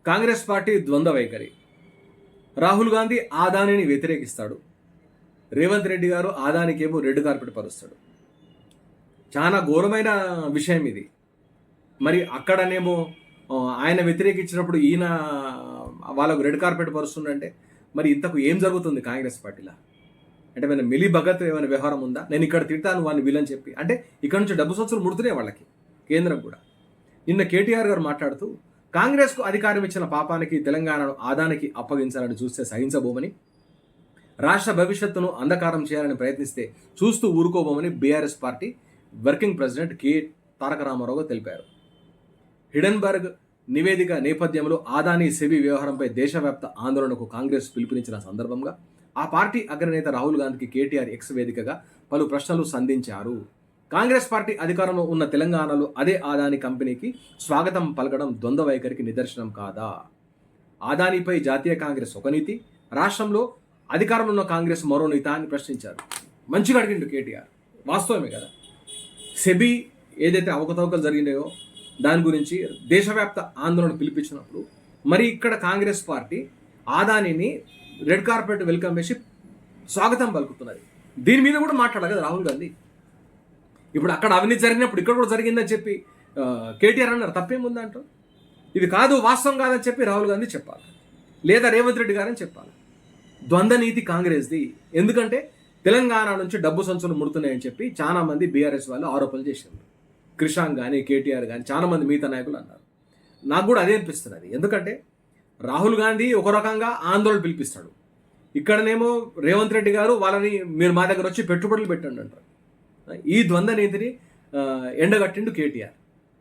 Congress party ద్వంద్వ వైఖరి. రాహుల్ గాంధీ ఆదానిని వ్యతిరేకిస్తాడు, రేవంత్ రెడ్డి గారు ఆదానికేమో రెడ్ కార్పెట్ పరుస్తాడు. చాలా ఘోరమైన విషయం ఇది. మరి అక్కడనేమో ఆయన వ్యతిరేకించినప్పుడు ఈయన వాళ్ళకు రెడ్ కార్పెట్ పరుస్తుందంటే మరి ఇంతకు ఏం జరుగుతుంది కాంగ్రెస్ పార్టీలో? అంటే ఏమైనా మిలీ భగత్ ఏమైనా వ్యవహారం ఉందా? నేను ఇక్కడ తిడతాను వాళ్ళని వీళ్ళని చెప్పి, అంటే ఇక్కడ నుంచి డబ్బు సంచులు ముడుతున్నాయి వాళ్ళకి, కేంద్రం కూడా. నిన్న కేటీఆర్ గారు మాట్లాడుతూ కాంగ్రెస్కు అధికారం ఇచ్చిన పాపానికి తెలంగాణను ఆదానికి అప్పగించాలని చూస్తే సహించబోమని, రాష్ట్ర భవిష్యత్తును అంధకారం చేయాలని ప్రయత్నిస్తే చూస్తూ ఊరుకోబోమని BRS party working president K Taraka Ramarao తెలిపారు. హిడెన్బర్గ్ నివేదిక నేపథ్యంలో ఆదాని సెబీ వ్యవహారంపై దేశవ్యాప్త ఆందోళనకు కాంగ్రెస్ పిలుపునిచ్చిన సందర్భంగా ఆ పార్టీ అగ్రనేత రాహుల్ గాంధీకి కేటీఆర్ ఎక్స్ వేదికగా పలు ప్రశ్నలు సంధించారు. కాంగ్రెస్ పార్టీ అధికారంలో ఉన్న తెలంగాణలో అదే ఆదాని కంపెనీకి స్వాగతం పలకడం ద్వంద్వ వైఖరికి నిదర్శనం కాదా? ఆదానిపై జాతీయ కాంగ్రెస్ ఒక నీతి, రాష్ట్రంలో అధికారంలో ఉన్న కాంగ్రెస్ మరో నీత అని ప్రశ్నించారు. మంచిగా అడిగిండు కేటీఆర్. వాస్తవమే కదా, సెబీ ఏదైతే అవకతవకలు జరిగినాయో దాని గురించి దేశవ్యాప్త ఆందోళన పిలిపించినప్పుడు మరి ఇక్కడ కాంగ్రెస్ పార్టీ ఆదానిని రెడ్ కార్పెట్ వెల్కమ్ చేసి స్వాగతం పలుకుతున్నది. దీని మీద కూడా మాట్లాడాలి కదా రాహుల్ గాంధీ. ఇప్పుడు అక్కడ అవినీతి జరిగినప్పుడు ఇక్కడ కూడా జరిగిందని చెప్పి కేటీఆర్ అన్నారు, తప్పేముందంటూ. ఇది కాదు, వాస్తవం కాదని చెప్పి రాహుల్ గాంధీ చెప్పాలి, లేదా రేవంత్ రెడ్డి గారని చెప్పాలి. ద్వంద్వ నీతి కాంగ్రెస్ది. ఎందుకంటే తెలంగాణ నుంచి డబ్బు సంచులు ముడుతున్నాయని చెప్పి చాలా మంది బీఆర్ఎస్ వాళ్ళు ఆరోపణలు చేశారు. క్రిషాంక్ కానీ కేటీఆర్ కానీ చాలా మంది మిగతా నాయకులు అన్నారు. నాకు కూడా అదే అనిపిస్తున్నది. ఎందుకంటే రాహుల్ గాంధీ ఒక రకంగా ఆందోళన పిలిపిస్తాడు, ఇక్కడనేమో రేవంత్ రెడ్డి గారు వాళ్ళని మీరు మా దగ్గర వచ్చి పెట్టుబడులు పెట్టండి అంటారు. ఈ ద్వంద్వ నీతిని ఎండగట్టిండు కేటీఆర్.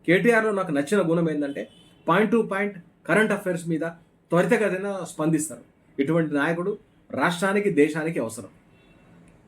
కేటీఆర్లో నాకు నచ్చిన గుణం ఏంటంటే point to point current affairs మీద త్వరితగతిన స్పందిస్తారు. ఇటువంటి నాయకుడు రాష్ట్రానికి దేశానికి అవసరం.